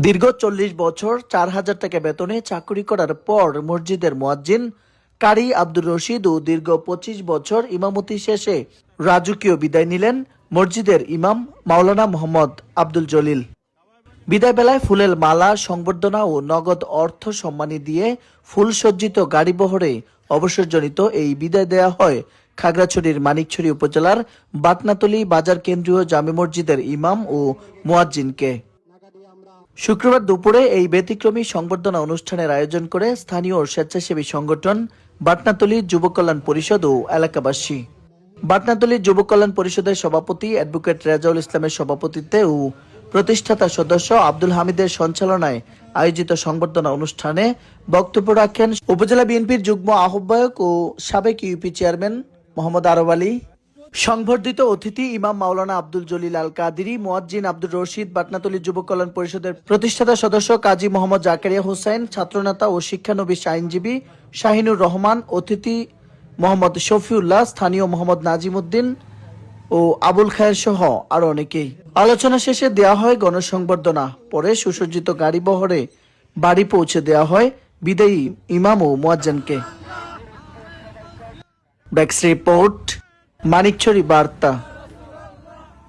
দীর্ঘ 40 বছর 4,000 টাকা বেতনে চাকরি করার পর মসজিদের মুয়াজ্জিন কারি আব্দুর রশিদ ও দীর্ঘ 25 বছর ইমামতি শেষে রাজকীয় বিদায় নিলেন মসজিদের ইমাম মাওলানা মোহাম্মদ আব্দুল জলিল। বিদায় বেলায় ফুলের মালা, সংবর্ধনা ও নগদ অর্থ সম্মানী দিয়ে ফুল সজ্জিত গাড়িবহরে অবসরজনিত এই বিদায় দেয়া হয় খাগড়াছড়ির মানিকছড়ি উপজেলার বাটনাতলী বাজার কেন্দ্রীয় জামে মসজিদের ইমাম ও মুয়াজ্জিনকে। শুক্রবার দুপুরে এই ব্যতিক্রমী সংবর্ধনা অনুষ্ঠানের আয়োজন করে স্থানীয় স্বেচ্ছাসেবী সংগঠন বাটনাতলী যুব কল্যাণ পরিষদ ও এলাকাবাসী। বাটনাতলী যুব কল্যাণ পরিষদের সভাপতি অ্যাডভোকেট রেজাউল ইসলামের সভাপতিত্বে ও প্রতিষ্ঠাতা সদস্য আব্দুল হামিদের সঞ্চালনায় আয়োজিত সংবর্ধনা অনুষ্ঠানে বক্তব্য রাখেন উপজেলা বিএনপির যুগ্ম আহ্বায়ক ও সাবেক ইউপি চেয়ারম্যান মোহাম্মদ আরব আলী। সংবর্ধিত অতিথি ইমাম মাওলানা আব্দুল জলিল আল কাদিরি, মুয়াজ্জিন আব্দুর রশিদ, বাটনাতলী যুব কল্যাণ পরিষদের প্রতিষ্ঠাতা সদস্য কাজী মোহাম্মদ জাকারিয়া হোসেন, ছাত্রনেতা ও শিক্ষানবিশ আইনজীবী শাহিনুর রহমান, অতিথি মোহাম্মদ শফিউল্লাহ, স্থানীয় মোহাম্মদ নাজিমউদ্দিন ও আবুল খায়ের সহ আরো অনেকেই। আলোচনা শেষে দেওয়া হয় গণসংবর্ধনা। পরে সুসজ্জিত গাড়ি বহরে বাড়ি পৌঁছে দেওয়া হয় বিদায়ী ইমাম ও মুয়াজ্জিনকে। ডেস্ক রিপোর্ট, মানিকছড়ি বার্তা।